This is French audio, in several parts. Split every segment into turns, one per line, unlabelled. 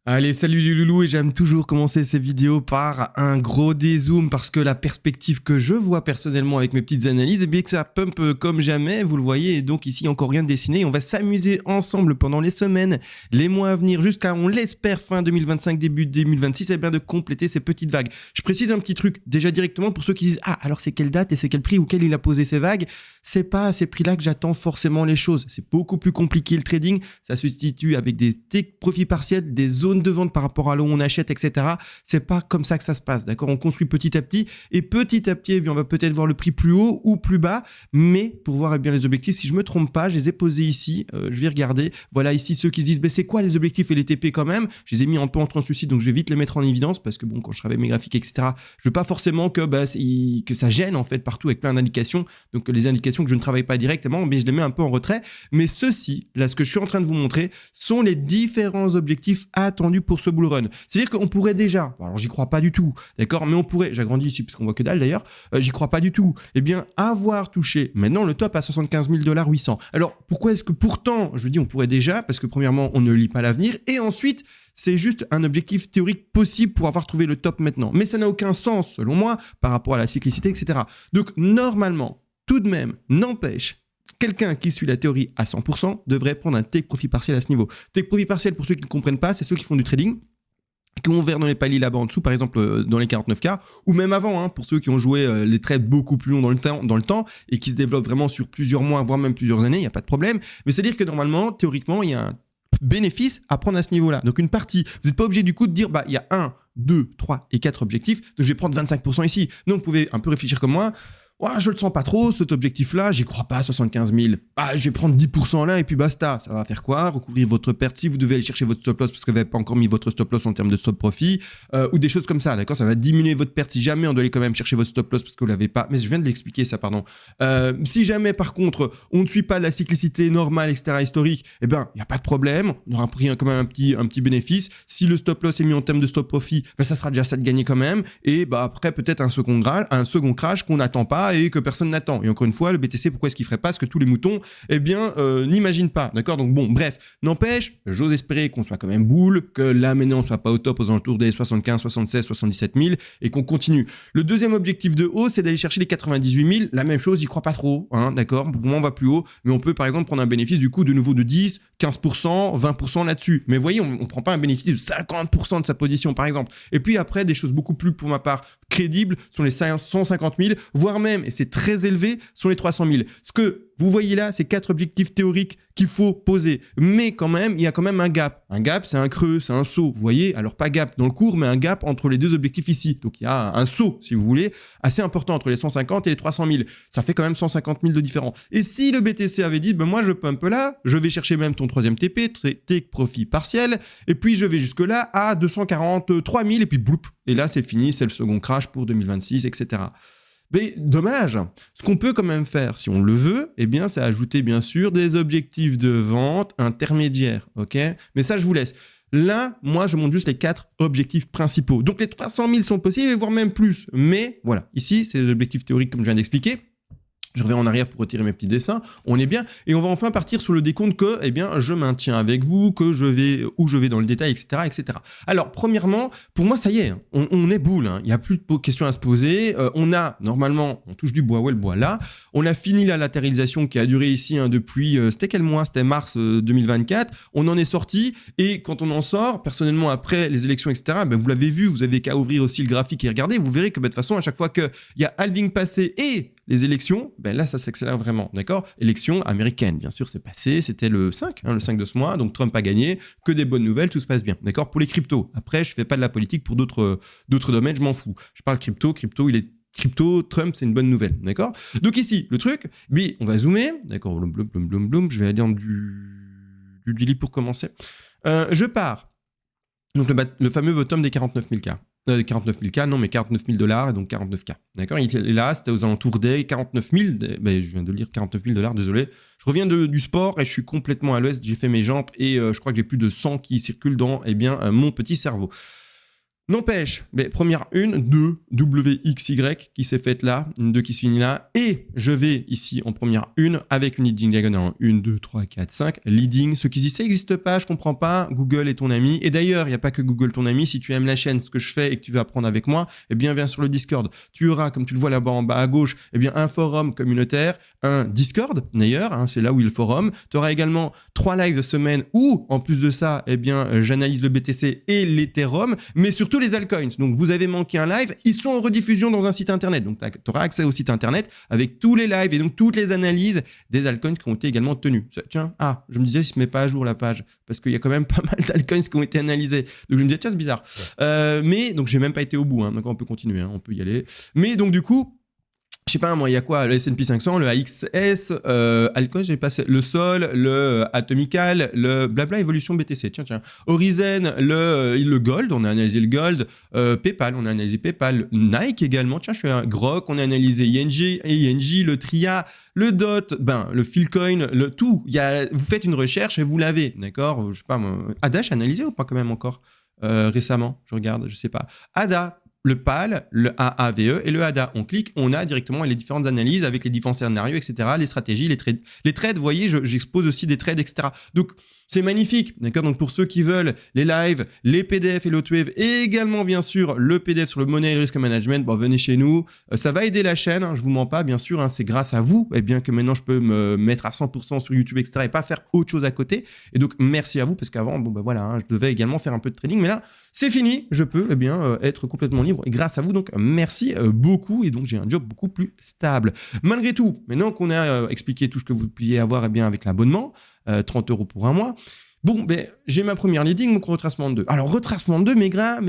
Allez, salut les loulous, et j'aime toujours commencer ces vidéos par un gros dézoom parce que la perspective que je vois personnellement avec mes petites analyses, eh bien que ça pump comme jamais, vous le voyez, et donc ici encore rien de dessiné. On va s'amuser ensemble pendant les semaines, les mois à venir, jusqu'à, on l'espère, fin 2025, début 2026, eh bien de compléter ces petites vagues. Je précise un petit truc, déjà directement pour ceux qui disent « Ah, alors c'est quelle date et c'est quel prix auquel il a posé ces vagues ?» C'est pas à ces prix-là que j'attends forcément les choses. C'est beaucoup plus compliqué le trading, ça se situe avec des profits partiels, des zones de vente par rapport à là où on achète, etc. C'est pas comme ça que ça se passe, d'accord? On construit petit à petit, et petit à petit, eh bien, on va peut-être voir le prix plus haut ou plus bas, mais pour voir eh bien, les objectifs, si je me trompe pas, je les ai posés ici, je vais regarder. Voilà ici ceux qui se disent, c'est quoi les objectifs et les TP quand même? Je les ai mis un peu entre un souci, donc je vais vite les mettre en évidence, parce que bon, quand je travaille mes graphiques, etc., je veux pas forcément que ça gêne en fait partout avec plein d'indications, donc les indications que je ne travaille pas directement, mais je les mets un peu en retrait. Mais ceci, là, ce que je suis en train de vous montrer, sont les différents objectifs attendus pour ce bull run. C'est-à-dire qu'on pourrait déjà, alors j'y crois pas du tout, d'accord, mais on pourrait, j'agrandis ici parce qu'on voit que dalle d'ailleurs, j'y crois pas du tout, eh bien avoir touché maintenant le top à 75 000 $800. Alors pourquoi est-ce que pourtant, je dis on pourrait déjà, parce que premièrement on ne lit pas l'avenir, et ensuite c'est juste un objectif théorique possible pour avoir trouvé le top maintenant. Mais ça n'a aucun sens selon moi par rapport à la cyclicité, etc. Donc normalement, tout de même, n'empêche, quelqu'un qui suit la théorie à 100% devrait prendre un take profit partiel à ce niveau. Take profit partiel, pour ceux qui ne comprennent pas, c'est ceux qui font du trading, qui ont ouvert dans les paliers là-bas en dessous, par exemple dans les 49K, ou même avant, hein, pour ceux qui ont joué les trades beaucoup plus longs dans le temps et qui se développent vraiment sur plusieurs mois, voire même plusieurs années, il n'y a pas de problème. Mais c'est-à-dire que normalement, théoriquement, il y a un bénéfice à prendre à ce niveau-là. Donc une partie, vous n'êtes pas obligé du coup de dire, il y a 1, 2, 3 et 4 objectifs, donc je vais prendre 25% ici. Donc vous pouvez un peu réfléchir comme moi. Je le sens pas trop, cet objectif-là, j'y crois pas, 75 000. Je vais prendre 10% là et puis basta. Ça va faire quoi? Recouvrir votre perte si vous devez aller chercher votre stop loss parce que vous n'avez pas encore mis votre stop loss en termes de stop profit, ou des choses comme ça, d'accord? Ça va diminuer votre perte si jamais on doit aller quand même chercher votre stop loss parce que vous l'avez pas. Mais je viens de l'expliquer ça, pardon. Si jamais par contre on ne suit pas la cyclicité normale, etc., historique, eh ben il y a pas de problème. On aura pris quand même un petit bénéfice. Si le stop loss est mis en termes de stop profit, ça sera déjà ça de gagner quand même. Et après peut-être un second crash qu'on n'attend pas et que personne n'attend. Et encore une fois, le BTC, pourquoi est-ce qu'il ferait pas ce que tous les moutons, n'imaginent pas, d'accord? Donc bon, bref, n'empêche, j'ose espérer qu'on soit quand même bull, que là maintenant on soit pas au top aux alentours des 75, 76, 77 000 et qu'on continue. Le deuxième objectif de haut, c'est d'aller chercher les 98 000. La même chose, j'y crois pas trop, hein, d'accord? Pour moi, on va plus haut, mais on peut par exemple prendre un bénéfice du coup de nouveau de 10, 15%, 20% là-dessus. Mais vous voyez, on prend pas un bénéfice de 50% de sa position par exemple. Et puis après, des choses beaucoup plus, pour ma part, crédibles sont les 150 000, voire même, et c'est très élevé, sont les 300 000. Ce que vous voyez là, c'est 4 objectifs théoriques qu'il faut poser. Mais quand même, il y a quand même un gap. Un gap, c'est un creux, c'est un saut. Vous voyez, alors pas gap dans le cours, mais un gap entre les deux objectifs ici. Donc il y a un saut, si vous voulez, assez important entre les 150 et les 300 000. Ça fait quand même 150 000 de différent. Et si le BTC avait dit, moi je pump là, je vais chercher même ton troisième TP, take profit partiel, et puis je vais jusque là à 243 000, et puis bloup. Et là, c'est fini, c'est le second crash pour 2026, etc. Mais dommage. Ce qu'on peut quand même faire, si on le veut, c'est ajouter bien sûr des objectifs de vente intermédiaires, ok? Mais ça, je vous laisse. Là, moi, je montre juste les 4 objectifs principaux. Donc, les 300 000 sont possibles, voire même plus. Mais voilà, ici, c'est les objectifs théoriques comme je viens d'expliquer. Je reviens en arrière pour retirer mes petits dessins. On est bien. Et on va enfin partir sur le décompte que, je maintiens avec vous, que je vais dans le détail, etc., etc. Alors, premièrement, pour moi, ça y est, on est boule. Il n'y a plus de questions à se poser. Normalement, on touche du bois, le bois là. On a fini la latéralisation qui a duré ici depuis, c'était quel mois? C'était mars 2024. On en est sorti. Et quand on en sort, personnellement, après les élections, etc., vous l'avez vu, vous avez qu'à ouvrir aussi le graphique et regarder. Vous verrez que, de toute façon, à chaque fois qu'il y a halving passé et les élections, là, ça s'accélère vraiment, d'accord? Élections américaines, bien sûr, c'est passé, c'était le 5 de ce mois, donc Trump a gagné, que des bonnes nouvelles, tout se passe bien, d'accord? Pour les cryptos, après, je fais pas de la politique pour d'autres domaines, je m'en fous. Je parle crypto, Trump, c'est une bonne nouvelle, d'accord? Donc ici, le truc, on va zoomer, d'accord, bloum, je vais aller dans du daily pour commencer. Je pars, donc le fameux bottom des 49 000 K. 49 000 K, non, mais 49 000 $, et donc 49 K. D'accord? Et là, c'était aux alentours des 49 000. Je viens de lire 49 000 $, désolé. Je reviens du sport et je suis complètement à l'ouest. J'ai fait mes jambes et je crois que j'ai plus de sang qui circule dans mon petit cerveau. N'empêche, mais première une, 2, WXY qui s'est faite là, une 2 qui se finit là, et je vais ici en première une avec une leading diagonale en 1, 2, 3, 4, 5, leading, ce qui dit ça n'existe pas, je comprends pas, Google est ton ami, et d'ailleurs, il n'y a pas que Google ton ami, si tu aimes la chaîne, ce que je fais et que tu veux apprendre avec moi, eh bien viens sur le Discord, tu auras, comme tu le vois là-bas en bas à gauche, eh bien un forum communautaire, un Discord d'ailleurs, hein, c'est là où est le forum, tu auras également 3 lives de semaine où, en plus de ça, eh bien j'analyse le BTC et l'Ethereum, mais surtout les altcoins. Donc vous avez manqué un live, ils sont en rediffusion dans un site internet. Donc tu auras accès au site internet avec tous les lives et donc toutes les analyses des altcoins qui ont été également tenues. Tiens, je me disais, il se met pas à jour la page parce qu'il y a quand même pas mal d'altcoins qui ont été analysés. Donc je me disais, tiens, c'est bizarre. Mais donc j'ai même pas été au bout. Donc on peut continuer, on peut y aller. Mais donc du coup, je sais pas moi, il y a quoi, le S&P 500, le AXS, altcoin, j'ai passé le Sol, le Atomical, le blabla évolution BTC. Tiens. Horizon, le Gold, on a analysé le Gold, PayPal, on a analysé PayPal, Nike également. Tiens, je fais un Grok, on a analysé ING, le Tria, le DOT, le Philcoin, le tout. Vous faites une recherche et vous l'avez, d'accord. Je sais pas moi, Adash analysé ou pas quand même encore récemment, je regarde, je sais pas. ADA. Le PAL, le AAVE et le ADA. On clique, on a directement les différentes analyses avec les différents scénarios, etc., les stratégies, les trades. Les trades, vous voyez, j'expose aussi des trades, etc. Donc, c'est magnifique, d'accord. Donc, pour ceux qui veulent les lives, les PDF et l'Hotwave, et également, bien sûr, le PDF sur le Money et Risk Management, venez chez nous. Ça va aider la chaîne, hein, je vous mens pas, bien sûr. Hein, c'est grâce à vous, et bien que maintenant, je peux me mettre à 100% sur YouTube, etc., et pas faire autre chose à côté. Et donc, merci à vous, parce qu'avant, voilà, je devais également faire un peu de trading, mais là, c'est fini, je peux être complètement libre et grâce à vous, donc merci beaucoup et donc j'ai un job beaucoup plus stable. Malgré tout, maintenant qu'on a expliqué tout ce que vous pouviez avoir avec l'abonnement, 30 € pour un mois, bon, j'ai ma première leading, mon retracement de 2. Alors, retracement de 2, méga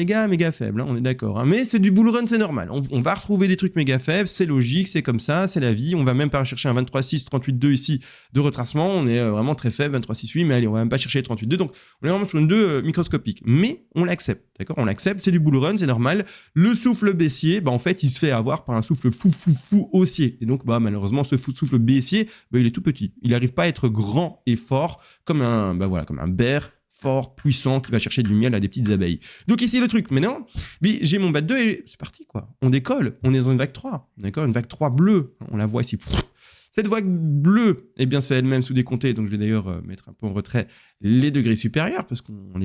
faible, hein, on est d'accord. Hein, mais c'est du bull run, c'est normal. On va retrouver des trucs méga faibles, c'est logique, c'est comme ça, c'est la vie. On va même pas chercher un 23,6, 38,2 ici de retracement. On est vraiment très faible, 23,6,8, mais allez, on va même pas chercher les 38,2. Donc, on est vraiment sur une 2 microscopique. Mais on l'accepte, d'accord. On l'accepte, c'est du bull run, c'est normal. Le souffle baissier, en fait, il se fait avoir par un souffle fou haussier. Et donc, malheureusement, ce souffle baissier, il est tout petit. Il n'arrive pas à être grand et fort comme comme un bear fort, puissant, qui va chercher du miel à des petites abeilles. Donc ici le truc, maintenant, j'ai mon bat 2 et c'est parti quoi. On décolle, on est dans une vague 3, d'accord, une vague 3 bleue, on la voit ici. Cette vague bleue, se fait elle-même sous décompté, donc je vais d'ailleurs mettre un peu en retrait les degrés supérieurs, parce qu'on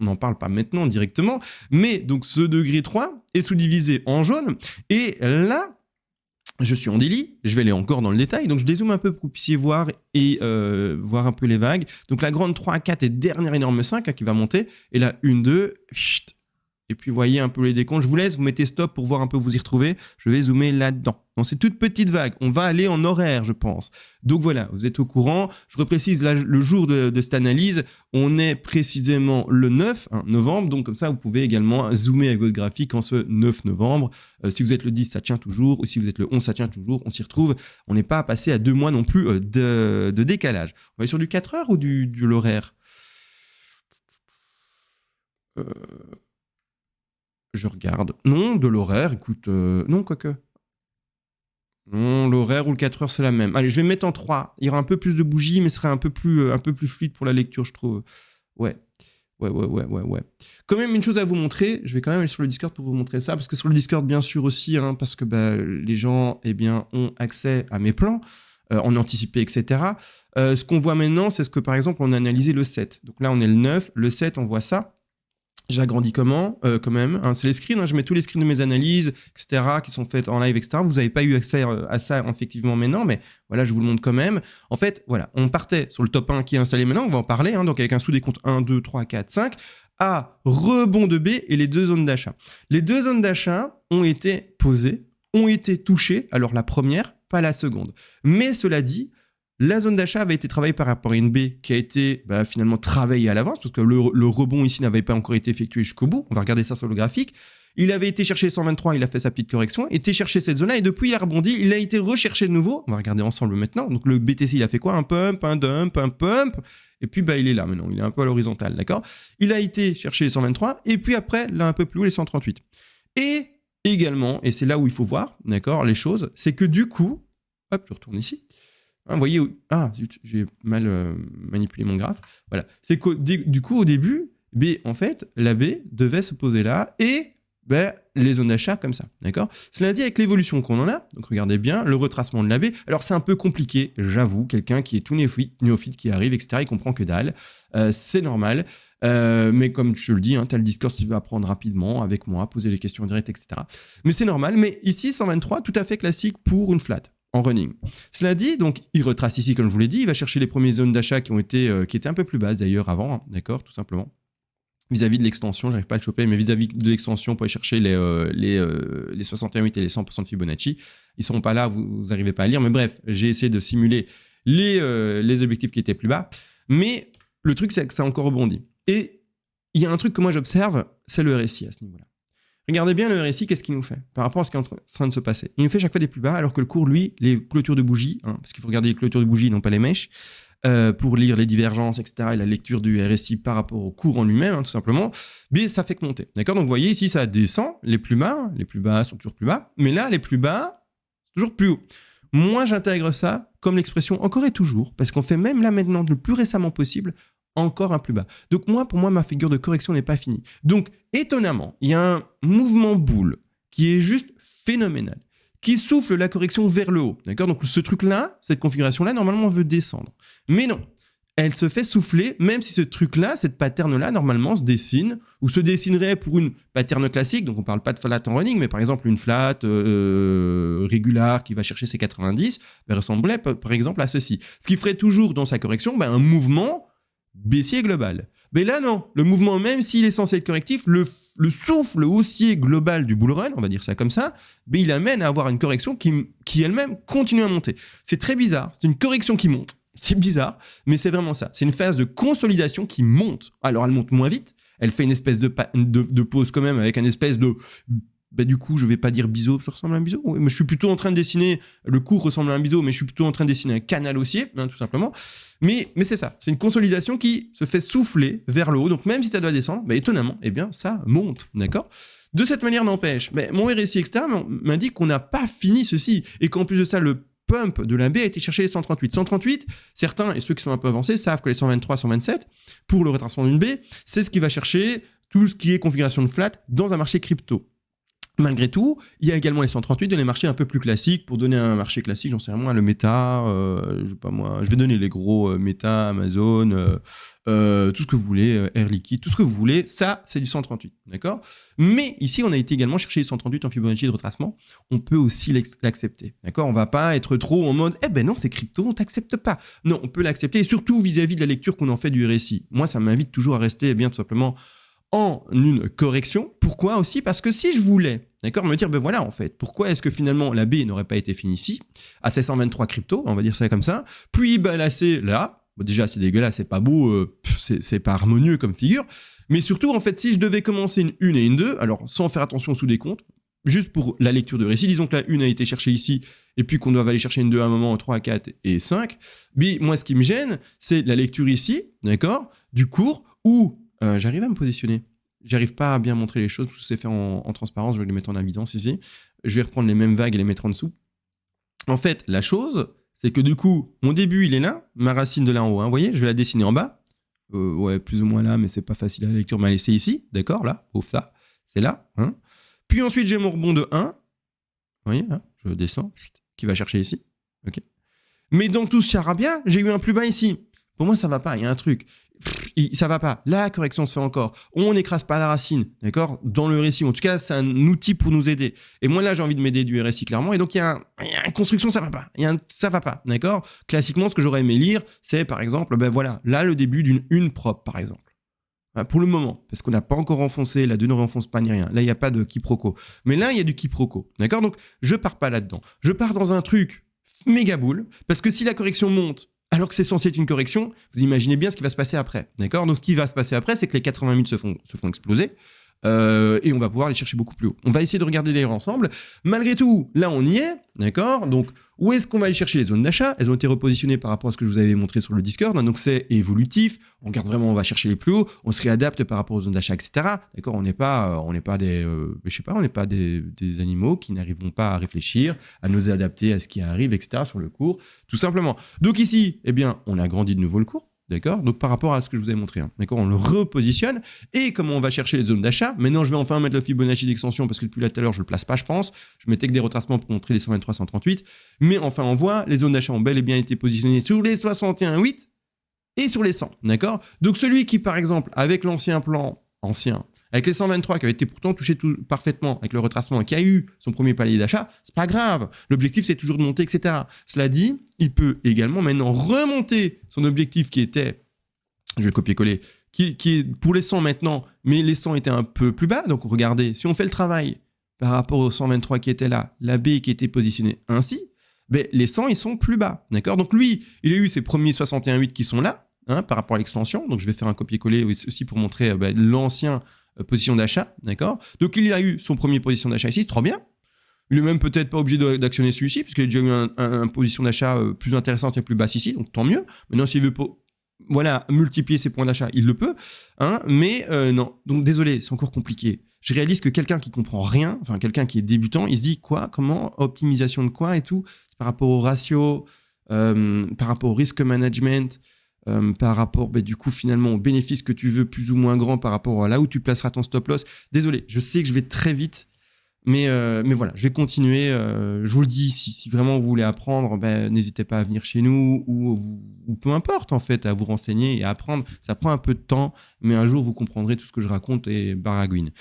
n'en parle pas maintenant directement, mais donc ce degré 3 est sous-divisé en jaune, et là, je suis en daily, je vais aller encore dans le détail, donc je dézoome un peu pour que vous puissiez voir et voir un peu les vagues. Donc la grande 3 à 4 et dernière énorme 5 qui va monter, et la 1, 2, chut, et puis vous voyez un peu les décomptes. Je vous laisse, vous mettez stop pour voir un peu où vous y retrouvez. Je vais zoomer là-dedans. Dans ces toutes petites vagues, on va aller en horaire, je pense. Donc voilà, vous êtes au courant. Je reprécise, là, le jour de cette analyse, on est précisément le 9 novembre. Donc comme ça, vous pouvez également zoomer avec votre graphique en ce 9 novembre. Si vous êtes le 10, ça tient toujours. Ou si vous êtes le 11, ça tient toujours. On s'y retrouve. On n'est pas passé à 2 mois non plus de décalage. On va sur du 4 heures ou de l'horaire Je regarde. Non, de l'horaire, écoute... non, quoique. Non, l'horaire ou le 4 heures, c'est la même. Allez, je vais me mettre en 3. Il y aura un peu plus de bougies, mais ce sera un peu plus fluide pour la lecture, je trouve. Ouais. Quand même, une chose à vous montrer. Je vais quand même aller sur le Discord pour vous montrer ça, parce que sur le Discord, bien sûr aussi, parce que les gens ont accès à mes plans, en anticipé, etc. Ce qu'on voit maintenant, c'est ce que, par exemple, on a analysé le 7. Donc là, on est le 9. Le 7, on voit ça. J'agrandis comment quand même, c'est les screens, je mets tous les screens de mes analyses, etc., qui sont faites en live, etc. Vous n'avez pas eu accès à ça effectivement maintenant, mais voilà, je vous le montre quand même. En fait, voilà, on partait sur le top 1 qui est installé maintenant, on va en parler, donc avec un sous-décompte 1, 2, 3, 4, 5, à rebond de B et les 2 zones d'achat. Les 2 zones d'achat ont été posées, ont été touchées, alors la première, pas la seconde. Mais cela dit, la zone d'achat avait été travaillée par rapport à une baie qui a été finalement travaillée à l'avance, parce que le rebond ici n'avait pas encore été effectué jusqu'au bout. On va regarder ça sur le graphique. Il avait été chercher 123, il a fait sa petite correction, été chercher cette zone-là, et depuis il a rebondi, il a été recherché de nouveau. On va regarder ensemble maintenant. Donc le BTC, il a fait quoi? Un pump, un dump, un pump, et puis il est là maintenant, il est un peu à l'horizontale, d'accord? Il a été chercher les 123, et puis après, là un peu plus haut, les 138. Et également, et c'est là où il faut voir, d'accord, les choses, c'est que du coup, hop, je retourne ici. Vous voyez, zut, j'ai mal manipulé mon graphe. Voilà. C'est que du coup, au début, B, en fait, la B devait se poser là et les zones d'achat comme ça, d'accord? Cela dit, avec l'évolution qu'on en a, donc regardez bien, le retracement de la B, alors c'est un peu compliqué, j'avoue, quelqu'un qui est tout néophyte qui arrive, etc., il comprend que dalle, c'est normal, mais comme je le dis, tu as le Discord si tu veux apprendre rapidement avec moi, poser les questions directes, etc. Mais c'est normal, mais ici, 123, tout à fait classique pour une flat en running. Cela dit, donc il retrace ici, comme je vous l'ai dit, il va chercher les premières zones d'achat qui étaient un peu plus basses d'ailleurs avant, d'accord, tout simplement. Vis-à-vis de l'extension, j'arrive pas à le choper, mais vis-à-vis de l'extension, pour aller chercher les 61,8 et les 100% de Fibonacci, ils seront pas là, vous n'arrivez pas à lire, mais bref, j'ai essayé de simuler les objectifs qui étaient plus bas, mais le truc, c'est que ça a encore rebondi. Et il y a un truc que moi j'observe, c'est le RSI à ce niveau-là. Regardez bien le RSI, qu'est-ce qu'il nous fait par rapport à ce qui est en train de se passer. Il nous fait chaque fois des plus bas, alors que le cours, lui, les clôtures de bougies, parce qu'il faut regarder les clôtures de bougies, non pas les mèches, pour lire les divergences, etc., et la lecture du RSI par rapport au cours en lui-même, tout simplement, mais ça fait que monter. D'accord? Donc vous voyez ici, ça descend, les plus bas sont toujours plus bas, mais là, les plus bas, c'est toujours plus haut. Moi, j'intègre ça comme l'expression encore et toujours, parce qu'on fait même là maintenant, le plus récemment possible, encore un plus bas. Donc pour moi, ma figure de correction n'est pas finie. Donc, étonnamment, il y a un mouvement boule qui est juste phénoménal, qui souffle la correction vers le haut. D'accord? Donc ce truc-là, cette configuration-là, normalement, on veut descendre. Mais non, elle se fait souffler, même si ce truc-là, cette pattern-là, normalement, se dessine, ou se dessinerait pour une pattern classique, donc on ne parle pas de flat en running, mais par exemple une flat régulière qui va chercher ses 90, ressemblerait par exemple à ceci. Ce qui ferait toujours dans sa correction un mouvement baissier global. Mais là, non. Le mouvement, même s'il est censé être correctif, le souffle haussier global du bull run, on va dire ça comme ça, il amène à avoir une correction qui elle-même continue à monter. C'est très bizarre. C'est une correction qui monte. C'est bizarre, mais c'est vraiment ça. C'est une phase de consolidation qui monte. Alors, elle monte moins vite. Elle fait une espèce de pause quand même avec un espèce de... du coup, je vais pas dire biseau, ça ressemble à un biseau. Oui, mais je suis plutôt en train de dessiner, le cours ressemble à un biseau, mais je suis plutôt en train de dessiner un canal haussier, tout simplement. Mais c'est ça, c'est une consolidation qui se fait souffler vers le haut. Donc même si ça doit descendre, étonnamment, ça monte, d'accord? De cette manière, n'empêche, mon RSI externe m'indique qu'on n'a pas fini ceci, et qu'en plus de ça, le pump de la B a été chercher les 138. 138, certains, et ceux qui sont un peu avancés, savent que les 123, 127, pour le retracement d'une B, c'est ce qui va chercher tout ce qui est configuration de flat dans un marché crypto. Malgré tout, il y a également les 138 dans les marchés un peu plus classiques. Pour donner un marché classique, j'en sais rien, le Meta, je vais donner les gros Meta, Amazon, tout ce que vous voulez, Air Liquide, tout ce que vous voulez, ça, c'est du 138, d'accord? Mais ici, on a été également chercher les 138 en Fibonacci de retracement. On peut aussi l'accepter, d'accord? On va pas être trop en mode, non, c'est crypto, on t'accepte pas. Non, on peut l'accepter, et surtout vis-à-vis de la lecture qu'on en fait du RSI. Moi, ça m'invite toujours à rester, tout simplement, en une correction. Pourquoi aussi? Parce que si je voulais, d'accord, me dire, voilà, en fait, pourquoi est-ce que finalement la B n'aurait pas été finie ici, à 723 crypto, on va dire ça comme ça, puis la C là, déjà c'est dégueulasse, c'est pas beau, c'est pas harmonieux comme figure, mais surtout, en fait, si je devais commencer une 1 et une 2, alors sans faire attention sous décompte, juste pour la lecture de récit, disons que la 1 a été cherchée ici, et puis qu'on doit aller chercher une 2 à un moment, 3, 4 et 5, moi, ce qui me gêne, c'est la lecture ici, d'accord, du cours, où j'arrive à me positionner. J'arrive pas à bien montrer les choses, parce que c'est fait en transparence, je vais les mettre en évidence ici. Je vais reprendre les mêmes vagues et les mettre en dessous. En fait, la chose, c'est que du coup, mon début, il est là, ma racine de là en haut, vous voyez, je vais la dessiner en bas. Plus ou moins là, mais c'est pas facile à la lecture, mais c'est ici, d'accord, là, ouf ça, c'est là. Puis ensuite, j'ai mon rebond de 1. Vous voyez, là, je descends, qui va chercher ici. Ok. Mais dans tout ce charabia, j'ai eu un plus bas ici. Pour moi, ça va pas, il y a un truc. Ça va pas. La correction se fait encore. On n'écrase pas la racine, d'accord? Dans le RSI, en tout cas, c'est un outil pour nous aider. Et moi, là, j'ai envie de m'aider du RSI, clairement. Et donc, il y a une construction, ça va pas. Ça va pas, d'accord? Classiquement, ce que j'aurais aimé lire, c'est, par exemple, là, le début d'une une propre, par exemple. Pour le moment, parce qu'on n'a pas encore enfoncé, la 2 ne renfonce pas ni rien. Là, il n'y a pas de quiproquo. Mais là, il y a du quiproquo, d'accord? Donc, je pars pas là-dedans. Je pars dans un truc méga boule, parce que si la correction monte, alors que c'est censé être une correction, vous imaginez bien ce qui va se passer après, d'accord? Donc, ce qui va se passer après, c'est que les 80 000 se font exploser, et on va pouvoir les chercher beaucoup plus haut. On va essayer de regarder d'ailleurs ensemble. Malgré tout, là, on y est, d'accord? Donc, où est-ce qu'on va aller chercher les zones d'achat? Elles ont été repositionnées par rapport à ce que je vous avais montré sur le Discord, donc c'est évolutif. On regarde vraiment, on va chercher les plus hauts, on se réadapte par rapport aux zones d'achat, etc. D'accord? On n'est pas des, on n'est pas des animaux qui n'arriveront pas à réfléchir, à nous adapter à ce qui arrive, etc. sur le cours, tout simplement. Donc ici, on a agrandi de nouveau le cours. d'accord? Donc par rapport à ce que je vous ai montré, hein, d'accord? On le repositionne. Et comment on va chercher les zones d'achat? Maintenant, je vais enfin mettre le Fibonacci d'extension parce que depuis là tout à l'heure, je le place pas, je pense. Je mettais que des retracements pour montrer les 123, 138. Mais enfin, on voit, les zones d'achat ont bel et bien été positionnées sur les 61,8 et sur les 100, d'accord? Donc celui qui, par exemple, avec l'ancien plan, avec les 123 qui avait été pourtant touché parfaitement avec le retracement et qui a eu son premier palier d'achat, c'est pas grave. L'objectif, c'est toujours de monter, etc. Cela dit, il peut également maintenant remonter son objectif qui était, je vais le copier-coller, qui est pour les 100 maintenant, mais les 100 étaient un peu plus bas. Donc regardez, si on fait le travail par rapport aux 123 qui étaient là, la B qui était positionnée ainsi, ben, les 100, ils sont plus bas, d'accord? Donc lui, il a eu ses premiers 61,8 qui sont là, hein, par rapport à l'extension. Donc je vais faire un copier-coller aussi pour montrer l'ancien position d'achat, d'accord? Donc il a eu son premier position d'achat ici, c'est trop bien. Il est même peut-être pas obligé d'actionner celui-ci, puisqu'il a déjà eu une position d'achat plus intéressante et plus basse ici, donc tant mieux. Maintenant, s'il veut multiplier ses points d'achat, il le peut, hein, mais non. Donc désolé, c'est encore compliqué. Je réalise que quelqu'un qui comprend rien, enfin quelqu'un qui est débutant, il se dit quoi, comment, optimisation de quoi et tout, c'est par rapport au ratio, par rapport au risk management, par rapport du coup finalement aux bénéfices que tu veux plus ou moins grands par rapport à là où tu placeras ton stop loss. Désolé, je sais que je vais très vite, mais voilà, je vais continuer. Je vous le dis, si vraiment vous voulez apprendre, n'hésitez pas à venir chez nous ou peu importe en fait, à vous renseigner et à apprendre. Ça prend un peu de temps, mais un jour vous comprendrez tout ce que je raconte et baragouine.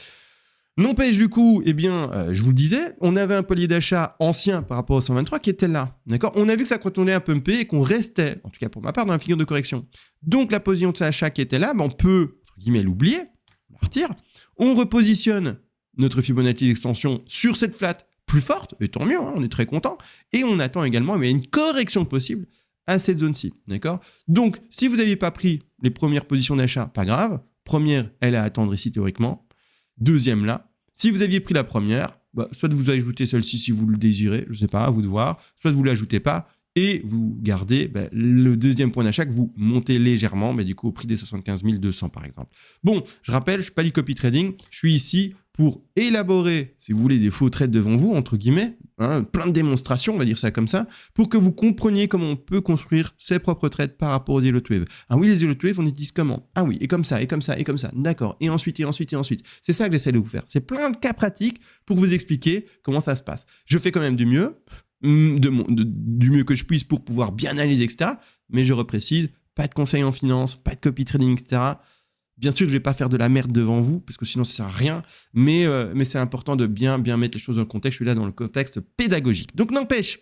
N'empêche du coup, je vous le disais, on avait un palier d'achat ancien par rapport au 123 qui était là, d'accord? On a vu que ça continuait à pumper et qu'on restait, en tout cas pour ma part, dans la figure de correction. Donc la position d'achat qui était là, on peut, entre guillemets, l'oublier, partir. On repositionne notre Fibonacci d'extension sur cette flat plus forte, et tant mieux, hein, on est très content. Et on attend également une correction possible à cette zone-ci, d'accord? Donc, si vous n'aviez pas pris les premières positions d'achat, pas grave. Première, elle est à attendre ici théoriquement. Deuxième là. Si vous aviez pris la première, soit vous ajoutez celle-ci si vous le désirez, je ne sais pas, à vous de voir, soit vous ne l'ajoutez pas et vous gardez le deuxième point d'achat que vous montez légèrement, du coup au prix des 75 200 par exemple. Bon, je rappelle, je ne suis pas du copy trading, je suis ici pour élaborer, si vous voulez, des faux trades devant vous, entre guillemets, hein, plein de démonstrations, on va dire ça comme ça, pour que vous compreniez comment on peut construire ses propres trades par rapport aux Zero to Wave. Ah oui, les Zero to Wave, on utilise comment? Ah oui, et comme ça, et comme ça, et comme ça, d'accord, et ensuite, et ensuite, et ensuite. C'est ça que j'essaie de vous faire. C'est plein de cas pratiques pour vous expliquer comment ça se passe. Je fais quand même du mieux, du mieux que je puisse pour pouvoir bien analyser, etc. Mais je reprécise, pas de conseils en finance, pas de copy trading, etc. Bien sûr, je ne vais pas faire de la merde devant vous, parce que sinon, ça ne sert à rien. Mais c'est important de bien mettre les choses dans le contexte. Je suis là dans le contexte pédagogique. Donc, n'empêche,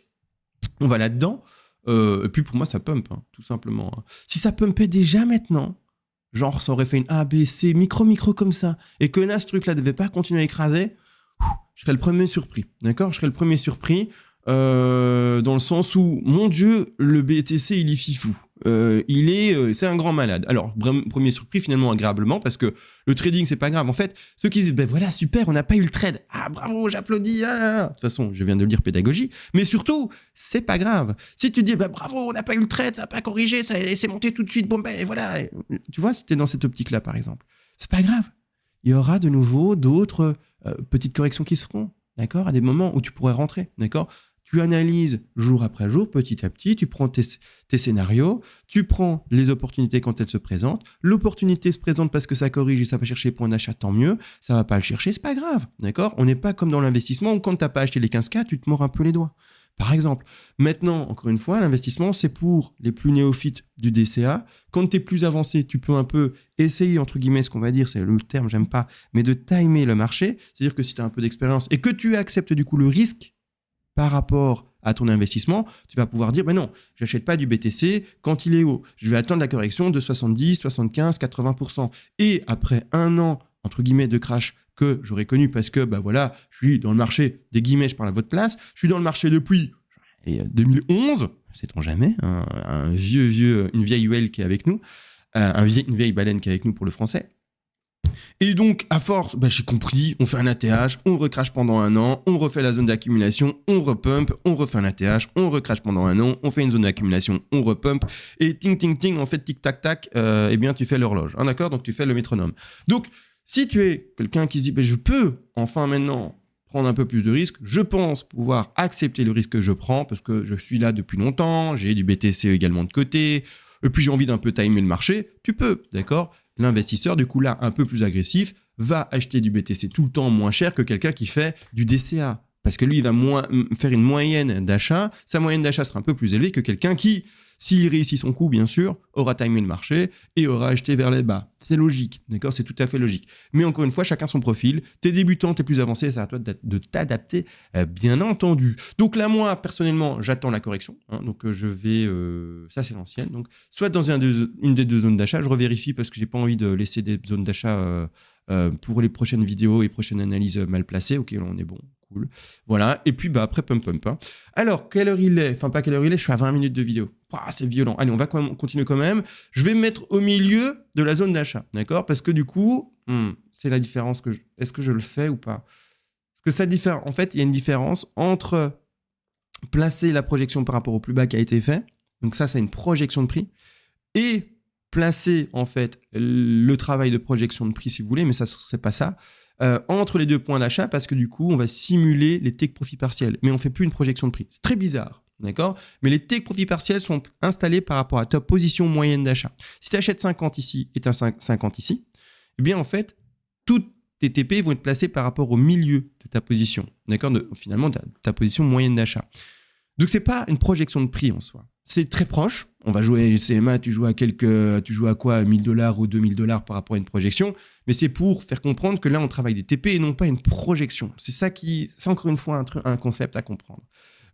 on va là-dedans. Et puis, pour moi, ça pump, hein, tout simplement. Hein. Si ça pumpait déjà maintenant, genre, ça aurait fait une A, B, C, micro comme ça, et que là, ce truc-là ne devait pas continuer à écraser, je serais le premier surpris. D'accord? Je serais le premier surpris. Dans le sens où, mon Dieu, le BTC, il est fifou. C'est un grand malade. Alors, premier surpris, finalement, agréablement, parce que le trading, c'est pas grave. En fait, ceux qui disent, voilà, super, on n'a pas eu le trade. Ah, bravo, j'applaudis. Ah là là. De toute façon, je viens de le dire, pédagogie. Mais surtout, c'est pas grave. Si tu dis, bravo, on n'a pas eu le trade, ça n'a pas corrigé, ça s'est monté tout de suite, voilà. Tu vois, si t'es dans cette optique-là, par exemple, c'est pas grave. Il y aura de nouveau d'autres petites corrections qui se feront, d'accord, à des moments où tu pourrais rentrer, d'accord. Tu analyses jour après jour, petit à petit, tu prends tes scénarios, tu prends les opportunités quand elles se présentent. L'opportunité se présente parce que ça corrige et ça va chercher point d'achat, tant mieux. Ça va pas le chercher, c'est pas grave, d'accord? On n'est pas comme dans l'investissement où quand tu n'as pas acheté les 15K, tu te mords un peu les doigts. Par exemple, maintenant, encore une fois, l'investissement, c'est pour les plus néophytes du DCA. Quand tu es plus avancé, tu peux un peu essayer, entre guillemets, ce qu'on va dire, c'est le terme, j'aime pas, mais de timer le marché. C'est-à-dire que si tu as un peu d'expérience et que tu acceptes du coup le risque par rapport à ton investissement, tu vas pouvoir dire, non, j'achète pas du BTC quand il est haut. Je vais attendre la correction de 70, 75, 80%. Et après un an, entre guillemets, de crash que j'aurais connu parce que, je suis dans le marché, des guillemets, je parle à votre place, je suis dans le marché depuis 2011, sait-on jamais, une vieille huelle qui est avec nous, une vieille baleine qui est avec nous pour le français. Et donc, à force, j'ai compris, on fait un ATH, on recrache pendant un an, on refait la zone d'accumulation, on repump, on refait un ATH, on recrache pendant un an, on fait une zone d'accumulation, on repump, et ting, en fait, tic-tac-tac, tu fais l'horloge, hein, d'accord? Donc, tu fais le métronome. Donc, si tu es quelqu'un qui se dit, je peux enfin maintenant prendre un peu plus de risques, je pense pouvoir accepter le risque que je prends, parce que je suis là depuis longtemps, j'ai du BTC également de côté, et puis j'ai envie d'un peu timer le marché, tu peux, d'accord? L'investisseur, du coup là, un peu plus agressif, va acheter du BTC tout le temps moins cher que quelqu'un qui fait du DCA. Parce que lui, il va faire une moyenne d'achat. Sa moyenne d'achat sera un peu plus élevée que quelqu'un qui, s'il réussit son coup, bien sûr, aura timé le marché et aura acheté vers les bas. C'est logique, d'accord? C'est tout à fait logique. Mais encore une fois, chacun son profil. T'es débutant, t'es plus avancé, c'est à toi de t'adapter, bien entendu. Donc là, moi, personnellement, j'attends la correction. Hein, donc je vais... ça, c'est l'ancienne. Donc, soit dans une des deux zones d'achat, je revérifie parce que j'ai pas envie de laisser des zones d'achat pour les prochaines vidéos et prochaines analyses mal placées. Ok, là, on est bon. Cool. Voilà. Et puis, après, pump. Hein. Alors, quelle heure il est? Enfin, pas quelle heure il est, je suis à 20 minutes de vidéo. Ouah, c'est violent. Allez, on va continuer quand même. Je vais me mettre au milieu de la zone d'achat. D'accord? Parce que du coup, c'est la différence que est-ce que je le fais ou pas? Parce que ça diffère. En fait, il y a une différence entre placer la projection par rapport au plus bas qui a été fait. Donc, ça, c'est une projection de prix. Et placer, en fait, le travail de projection de prix, si vous voulez, mais ça, c'est pas ça. Entre les deux points d'achat parce que du coup, on va simuler les take profit partiels. Mais on ne fait plus une projection de prix. C'est très bizarre, d'accord? Mais les take profit partiels sont installés par rapport à ta position moyenne d'achat. Si tu achètes 50 ici et tu as 50 ici, eh bien, en fait, toutes tes TP vont être placées par rapport au milieu de ta position, d'accord? Finalement, ta position moyenne d'achat. Donc, ce n'est pas une projection de prix en soi. C'est très proche. On va jouer CMA, tu joues à quoi, $1000 ou $2000 par rapport à une projection. Mais c'est pour faire comprendre que là, on travaille des TP et non pas une projection. C'est encore une fois un concept à comprendre.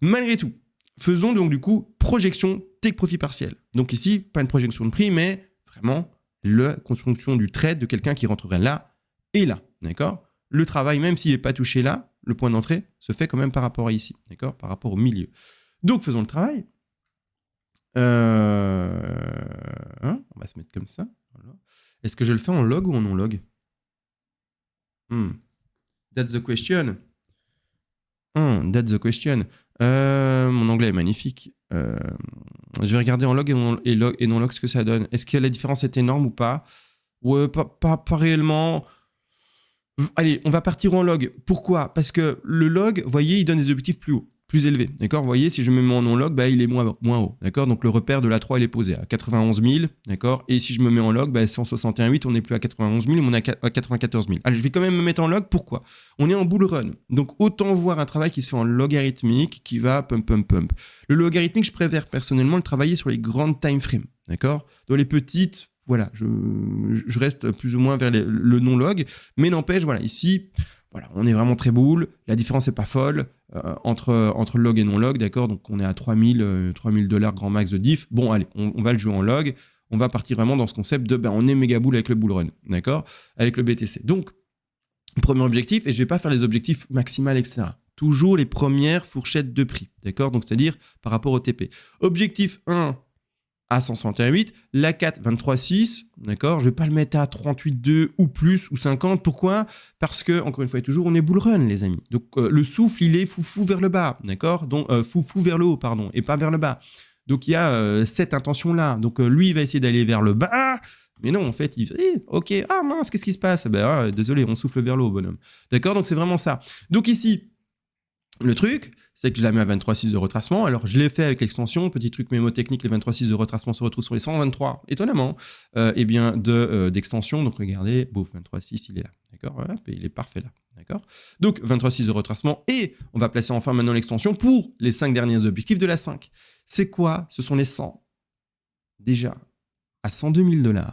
Malgré tout, faisons donc du coup projection take profit partiel. Donc ici, pas une projection de prix, mais vraiment la construction du trade de quelqu'un qui rentrerait là et là. D'accord? Le travail, même s'il n'est pas touché là, le point d'entrée se fait quand même par rapport à ici. D'accord? Par rapport au milieu. Donc faisons le travail. On va se mettre comme ça. Voilà. Est-ce que je le fais en log ou en non-log? That's the question. That's the question. Mon anglais est magnifique. Je vais regarder en log et non-log ce que ça donne. Est-ce que la différence est énorme ou pas? Ouais, pas réellement. Allez, on va partir en log. Pourquoi? Parce que le log, vous voyez, il donne des objectifs plus hauts. Plus élevé, d'accord? Vous voyez, si je me mets en non-log, il est moins haut, d'accord? Donc le repère de l'A3, il est posé à 91 000, d'accord? Et si je me mets en log, 161,8, on n'est plus à 91 000, on est à 94 000. Allez, je vais quand même me mettre en log, pourquoi? On est en bull run, donc autant voir un travail qui se fait en logarithmique, qui va pump. Le logarithmique, je préfère personnellement le travailler sur les grandes time frames, d'accord? Dans les petites, voilà, je reste plus ou moins vers le non-log, mais n'empêche, voilà, ici... Voilà, on est vraiment très bull. La différence n'est pas folle entre log et non-log, d'accord? Donc, on est à 3000 $ grand max de diff. Bon, allez, on va le jouer en log. On va partir vraiment dans ce concept de on est méga bull avec le bull run, d'accord? Avec le BTC. Donc, premier objectif, et je ne vais pas faire les objectifs maximales, etc. Toujours les premières fourchettes de prix, d'accord? Donc, c'est-à-dire par rapport au TP. Objectif 1, à 161,8, la 4, 23,6, d'accord? Je ne vais pas le mettre à 38,2 ou plus ou 50. Pourquoi? Parce que, encore une fois et toujours, on est bull run, les amis. Donc, le souffle, il est foufou vers le bas, d'accord? Donc, foufou vers le haut, pardon, et pas vers le bas. Donc, il y a cette intention-là. Donc, lui, il va essayer d'aller vers le bas. Mais non, en fait, il fait OK, ah mince, qu'est-ce qui se passe? Désolé, on souffle vers le haut, bonhomme. D'accord? Donc, c'est vraiment ça. Donc, ici, le truc, c'est que je la mets à 23,6 de retracement. Alors, je l'ai fait avec l'extension. Petit truc mémotechnique, les 23,6 de retracement se retrouvent sur les 123, étonnamment, d'extension. Donc, regardez, bouf, 23,6, il est là. D'accord? Voilà, il est parfait là. D'accord? Donc, 23,6 de retracement. Et on va placer enfin maintenant l'extension pour les 5 derniers objectifs de la 5. C'est quoi? Ce sont les 100. Déjà, à 102 000 $.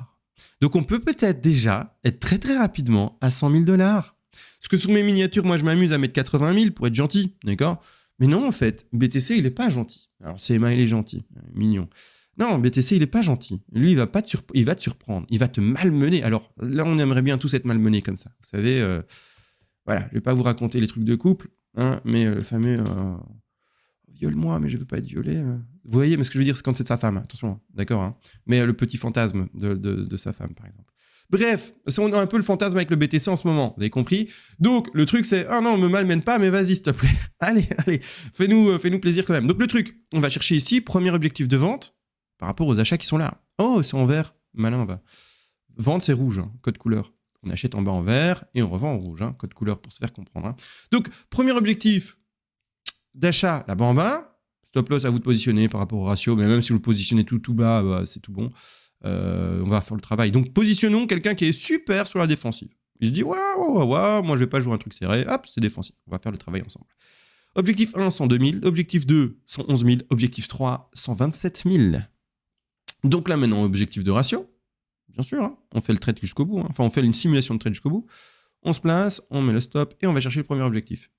Donc, on peut peut-être déjà être très, très rapidement à 100 000 $. Parce que sur mes miniatures, moi, je m'amuse à mettre 80 000 pour être gentil, d'accord? Mais non, en fait, BTC, il n'est pas gentil. Alors, CMA, il est gentil, mignon. Non, BTC, il n'est pas gentil. Lui, il va te surprendre, il va te malmener. Alors, là, on aimerait bien tous être malmenés comme ça. Vous savez, voilà, je ne vais pas vous raconter les trucs de couple, hein, mais le fameux viole-moi, mais je ne veux pas être violé. Vous voyez, mais ce que je veux dire, c'est quand c'est de sa femme, attention, d'accord, hein. Mais le petit fantasme de sa femme, par exemple. Bref, on a un peu le fantasme avec le BTC en ce moment, vous avez compris? Donc, le truc, c'est « Ah non, me malmène pas, mais vas-y, s'il te plaît. Allez, fais-nous plaisir quand même. » Donc, le truc, on va chercher ici, premier objectif de vente, par rapport aux achats qui sont là. Oh, c'est en vert. Malin, va. Vente, c'est rouge, hein, code couleur. On achète en bas en vert et on revend en rouge, hein, code couleur pour se faire comprendre. Hein. Donc, premier objectif d'achat là-bas en bas, Stop loss, à vous de positionner par rapport au ratio, mais même si vous le positionnez tout bas, bah, c'est tout bon. On va faire le travail. Donc, positionnons quelqu'un qui est super sur la défensive. Il se dit, ouais, moi, je vais pas jouer un truc serré. Hop, c'est défensif. On va faire le travail ensemble. Objectif 1, 102 000. Objectif 2, 111 000. Objectif 3, 127 000. Donc là, maintenant, objectif de ratio. Bien sûr, hein, on fait le trade jusqu'au bout. Hein. Enfin, on fait une simulation de trade jusqu'au bout. On se place, on met le stop et on va chercher le premier objectif.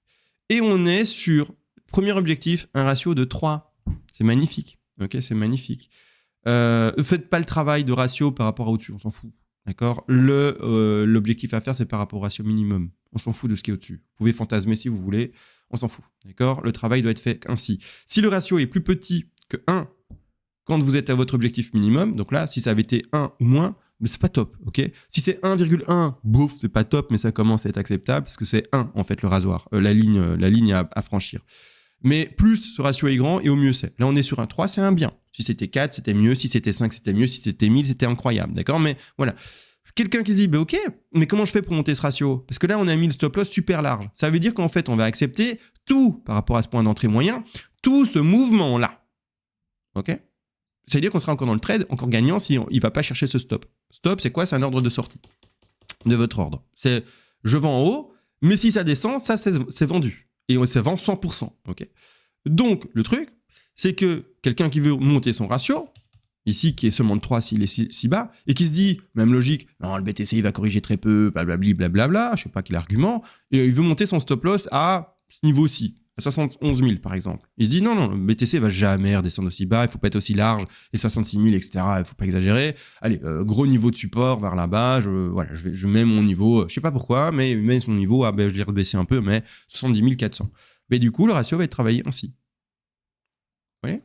Et on est sur, premier objectif, un ratio de 3. C'est magnifique. Ok, c'est magnifique. Faites pas le travail de ratio par rapport à au-dessus, on s'en fout. D'accord. L'objectif à faire, c'est par rapport au ratio minimum. On s'en fout de ce qui est au-dessus. Vous pouvez fantasmer si vous voulez, on s'en fout. D'accord. Le travail doit être fait ainsi. Si le ratio est plus petit que 1 quand vous êtes à votre objectif minimum, donc là, si ça avait été 1 ou moins, mais c'est pas top, ok. Si c'est 1,1, bouf, c'est pas top, mais ça commence à être acceptable parce que c'est 1 en fait le rasoir, la ligne à franchir. Mais plus ce ratio est grand et au mieux c'est. Là, on est sur un 3, c'est un bien. Si c'était 4, c'était mieux. Si c'était 5, c'était mieux. Si c'était 1000, c'était incroyable. D'accord. Mais voilà. Quelqu'un qui se dit, bah, ok, mais comment je fais pour monter ce ratio? Parce que là, on a mis le stop loss super large. Ça veut dire qu'en fait, on va accepter tout par rapport à ce point d'entrée moyen, tout ce mouvement-là. Ok. Ça veut dire qu'on sera encore dans le trade, encore gagnant si il ne va pas chercher ce stop. Stop, c'est quoi? C'est un ordre de sortie de votre ordre. C'est je vends en haut, mais si ça descend, ça, c'est vendu. Et on se vend 100%. Okay. Donc, le truc, c'est que quelqu'un qui veut monter son ratio, ici, qui est seulement de 3 s'il est si bas, et qui se dit, même logique, non, le BTC, il va corriger très peu, blablabla, je sais pas quel argument, et il veut monter son stop loss à ce niveau-ci, à 71 000 par exemple. Il se dit, non, le BTC va jamais redescendre aussi bas, il faut pas être aussi large, et 66 000, etc., il faut pas exagérer. Allez, gros niveau de support vers là-bas, je mets mon niveau, je sais pas pourquoi, mais il met son niveau, je l'ai rebaissé un peu, mais 70 400. Mais du coup, le ratio va être travaillé ainsi. Vous voyez ?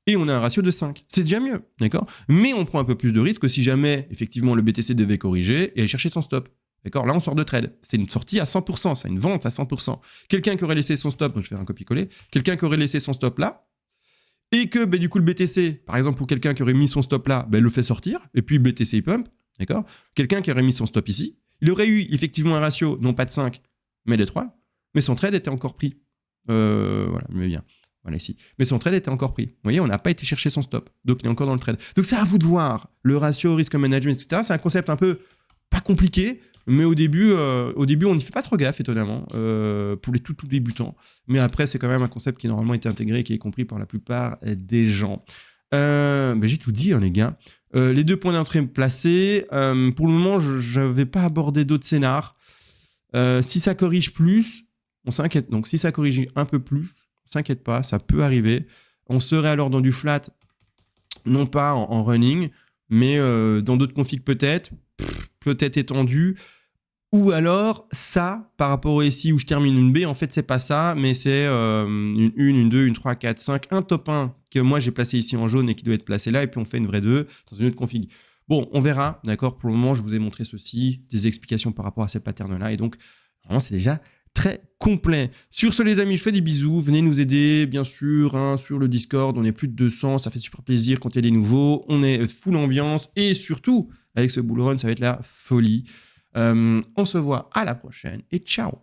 Et on a un ratio de 5. C'est déjà mieux, d'accord ? Mais on prend un peu plus de risque que si jamais, effectivement, le BTC devait corriger et aller chercher son stop. D'accord ? Là, on sort de trade. C'est une sortie à 100%, c'est une vente à 100%. Quelqu'un qui aurait laissé son stop, donc je vais faire un copier-coller, quelqu'un qui aurait laissé son stop là, et que du coup le BTC, par exemple pour quelqu'un qui aurait mis son stop là, le fait sortir, et puis BTC pump, d'accord ? Quelqu'un qui aurait mis son stop ici, il aurait eu effectivement un ratio, non pas de 5, mais de 3, mais son trade était encore pris. Voilà, mais bien. Voilà ici. Mais son trade était encore pris. Vous voyez, on n'a pas été chercher son stop, donc il est encore dans le trade. Donc c'est à vous de voir. Le ratio, risque management, etc., c'est un concept un peu pas compliqué, mais au début on n'y fait pas trop gaffe, étonnamment, pour les tout débutants. Mais après, c'est quand même un concept qui normalement été intégré et qui est compris par la plupart des gens. J'ai tout dit, hein, les gars. Les 2 points d'entrée placés. Pour le moment, je ne vais pas aborder d'autres scénars. Si ça corrige plus, on s'inquiète. Donc, si ça corrige un peu plus, on s'inquiète pas, ça peut arriver. On serait alors dans du flat, non pas en running, mais dans d'autres configs peut-être étendu, ou alors ça, par rapport au SI où je termine une B, en fait c'est pas ça, mais c'est une 1, une 2, une 3, 4, 5, un top 1 que moi j'ai placé ici en jaune et qui doit être placé là, et puis on fait une vraie 2 dans une autre config. Bon, on verra, d'accord. Pour le moment, je vous ai montré ceci, des explications par rapport à ces patterns-là, et donc vraiment c'est déjà très complet. Sur ce, les amis, je fais des bisous. Venez nous aider, bien sûr, hein, sur le Discord. On est plus de 200. Ça fait super plaisir quand il y a des nouveaux. On est full ambiance. Et surtout, avec ce bull run, ça va être la folie. On se voit à la prochaine. Et ciao.